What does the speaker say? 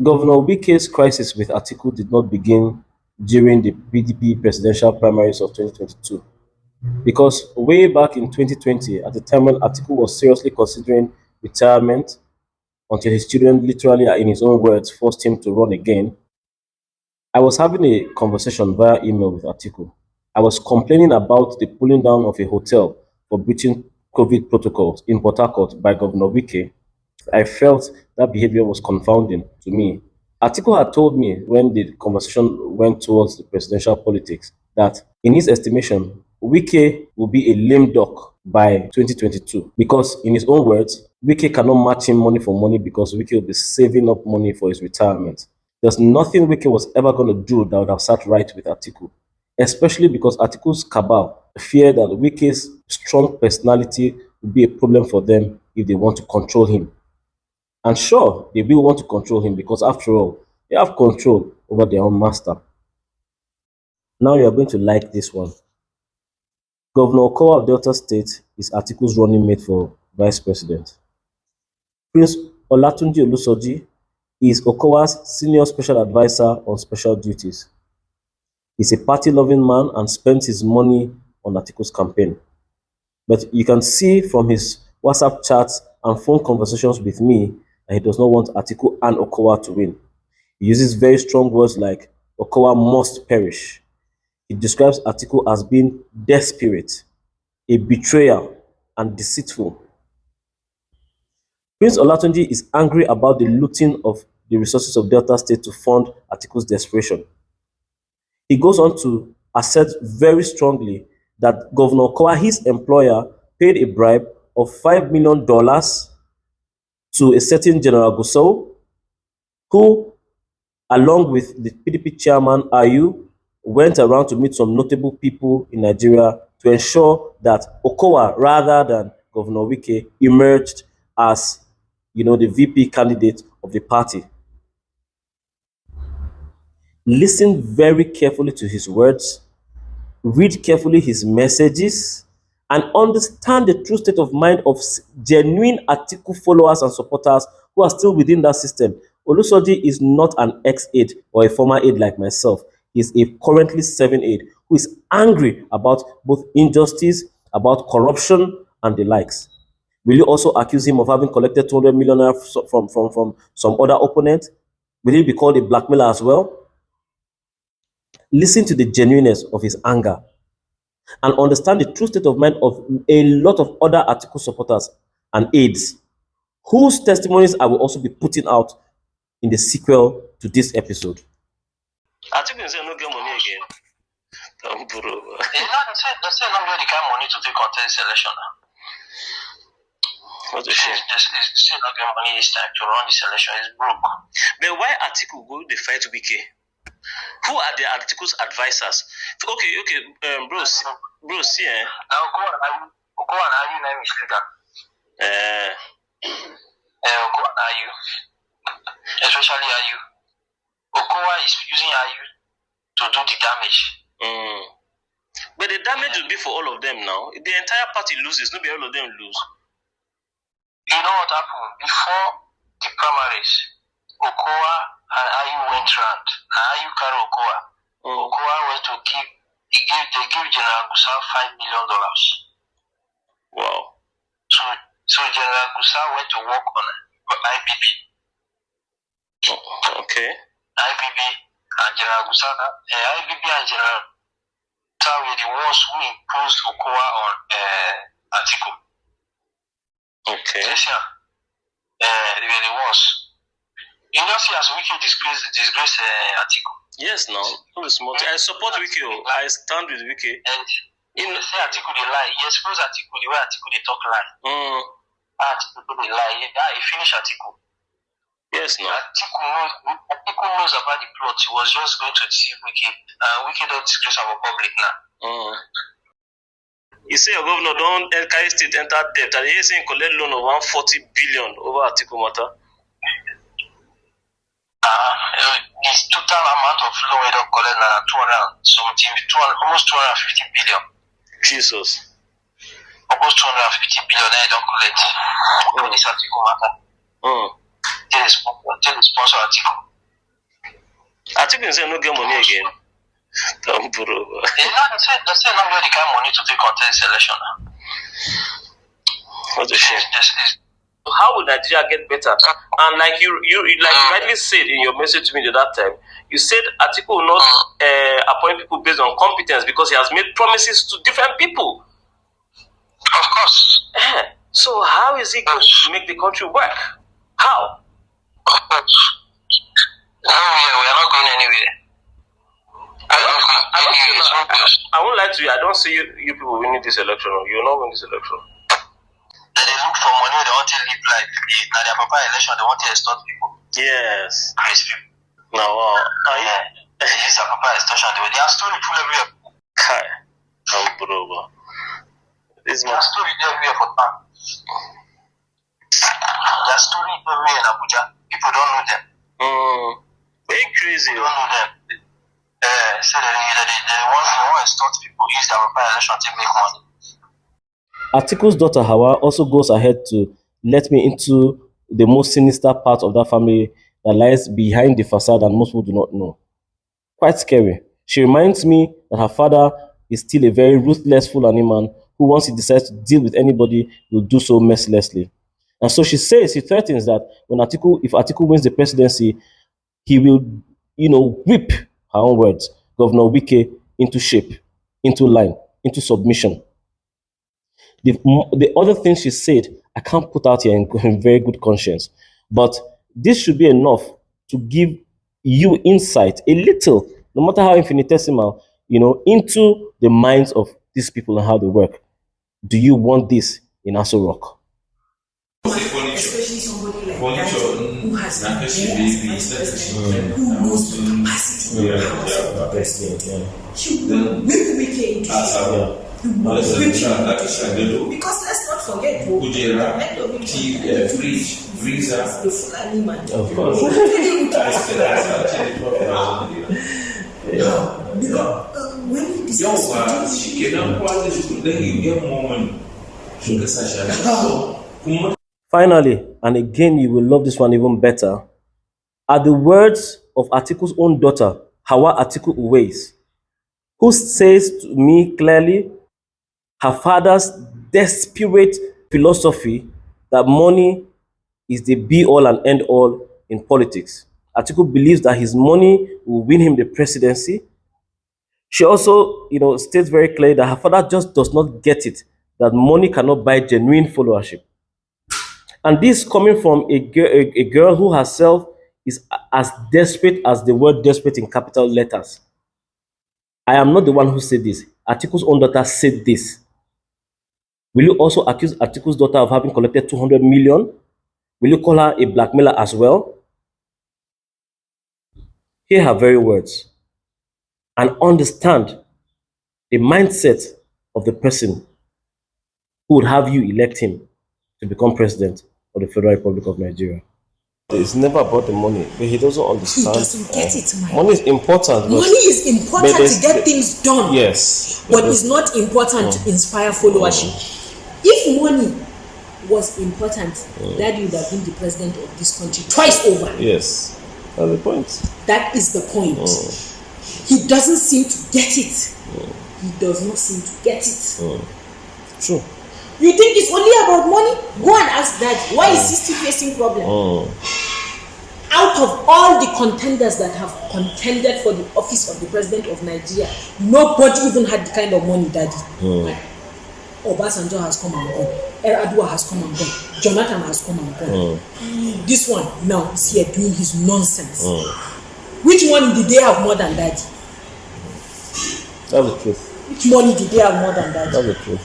Governor Wike's crisis with Atiku did not begin during the PDP presidential primaries of 2022 because way back in 2020, at the time when Atiku was seriously considering retirement until his children literally, in his own words, forced him to run again, I was having a conversation via email with Atiku. I was complaining about the pulling down of a hotel for breaching COVID protocols in Port Harcourt by Governor Wike. I felt that behavior was confounding to me. Atiku had told me when the conversation went towards the presidential politics that, in his estimation, Wike will be a lame duck by 2022 because, in his own words, Wike cannot match him money for money because Wike will be saving up money for his retirement. There's nothing Wike was ever going to do that would have sat right with Atiku, especially because Atiku's cabal fear that Wike's strong personality will be a problem for them if they want to control him. And sure, they will want to control him because, after all, they have control over their own master. Now you are going to like this one. Governor Okowa of Delta State is Atiku's running mate for vice president. Prince Olatunji Olusoji is Okowa'S senior special advisor on special duties. He's a party-loving man and spends his money on Atiku's campaign. But you can see from his WhatsApp chats and phone conversations with me that he does not want Atiku and Okowa to win. He uses very strong words like Okowa must perish. He describes Atiku as being desperate, a betrayer, and deceitful. Prince Olatunji is angry about the looting of the resources of Delta State to fund Atiku's desperation. He goes on to assert very strongly that Governor Okowa, his employer, paid a bribe of $5 million to a certain General Gusau, who, along with the PDP chairman Ayu, went around to meet some notable people in Nigeria to ensure that Okowa, rather than Governor Wike, emerged as the VP candidate of the party. Listen very carefully to his words, read carefully his messages, and understand the true state of mind of genuine Atiku followers and supporters who are still within that system. Olusoji is not an ex-aide or a former aide like myself. He is a currently serving aide who is angry about both injustice, about corruption, and the likes. Will you also accuse him of having collected 200 million from some other opponent? Will he be called a blackmailer as well? Listen to the genuineness of his anger and understand the true state of mind of a lot of other Atiku supporters and aides, whose testimonies I will also be putting out in the sequel to this episode. Atiku say no get money again. They say not get the kind of money to take contest election now. What the shit? They say not get money this time to run this election. It's broke. But why Atiku go the fight Wike? Who are the Atiku's advisors? Okay, bro, see, now Okowa and Ayu name is leader. Okowa and Ayu, especially Ayu. Okowa is using Ayu to do the damage. But the damage will be for all of them now. If the entire party loses, not be all of them lose. You know what happened? Before the primaries, Okowa and Ayu went round. Ayu carried Okowa. Okowa went to they gave General Gusau $5 million. Wow. So General Gusau went to work on IBB. Okay. IBB and General Gusau, IBB and General Gusau were the ones who imposed Okowa on Atiku. Okay. Yes, yeah. They were the ones. You know, see, as Wike disgrace Atiku. Yes, no. I support Wike. I stand with Wike. And you know, say Atiku they lie. He expose Atiku the way Atiku they talk lie. Atiku they lie. Yeah, he finish Atiku. Yes, no. Atiku knows about the plot. He was just going to deceive Wike. Wike don't disgrace our public now. You say your governor don't carry state enter debt, and he's saying collect loan of 140 billion over Atiku matter. The total amount of loan we don't collect now almost 250 billion. Jesus. Almost 250 billion I don't collect. On this Atiku matter. Tell the sponsor Atiku. Atiku say no get money again. Don't bro. They say not get the kind of money to take contest election. What a shame. How would Nigeria get better? And like you rightly said in your message to me at that time, you said Atiku will not appoint people based on competence because he has made promises to different people. Of course. So how is he going to make the country work? How? Of course. No, we are not going anywhere. I won't lie to you. I don't see you people winning this election. You will not win this election. They look for money. They want to live like now their papa election. They want to extort people. Yes. Praise people. No. They use their papa extortion. They are story full everywhere. Kai. Unbelievable. This They are story everywhere for town. They are story everywhere in Abuja. People don't know them. Very crazy. They don't know them. So they want to extort people. Use their papa election to make money. Atiku's daughter Hawa also goes ahead to let me into the most sinister part of that family that lies behind the facade and most people do not know. Quite scary. She reminds me that her father is still a very ruthless Fulani man who, once he decides to deal with anybody, will do so mercilessly. And so she threatens that if Atiku wins the presidency, he will, whip, her own words, Governor Wike into shape, into line, into submission. The other things she said, I can't put out here in very good conscience. But this should be enough to give you insight, a little, no matter how infinitesimal, into the minds of these people and how they work. Do you want this in Aso Rock? Especially somebody like that who has been who knows the capacity of the president. She will whip Wike into shape. Because let's not forget, the Fulani man. Of course. When he decides Finally, and again, you will love this one even better, are the words of Atiku's own daughter, Hawa Atiku'S, who says to me clearly her father's desperate philosophy that money is the be-all and end-all in politics. Atiku believes that his money will win him the presidency. She also, states very clearly that her father just does not get it, that money cannot buy genuine followership. And this coming from a girl who herself is as desperate as the word desperate in capital letters. I am not the one who said this. Atiku's own daughter said this. Will you also accuse Atiku's daughter of having collected 200 million? Will you call her a blackmailer as well? Hear her very words and understand the mindset of the person who would have you elect him to become president of the Federal Republic of Nigeria. It's never about the money, but he doesn't understand. He doesn't get it, Mike. Money is important. Money is important to get things done. Yes. But it's not important to inspire followership. If money was important, Daddy would have been the president of this country twice over. Yes. That's the point. That is the point. He doesn't seem to get it. He does not seem to get it. True. You think it's only about money? Go and ask Daddy. Why is he still facing problem? Out of all the contenders that have contended for the office of the president of Nigeria, nobody even had the kind of money Daddy. Obasanjo has come and gone. Adua has come and gone. Jonathan has come and gone. This one now is here doing his nonsense. Which money did they have more than Daddy? That's the truth. Which money did they have more than Daddy? That's the truth.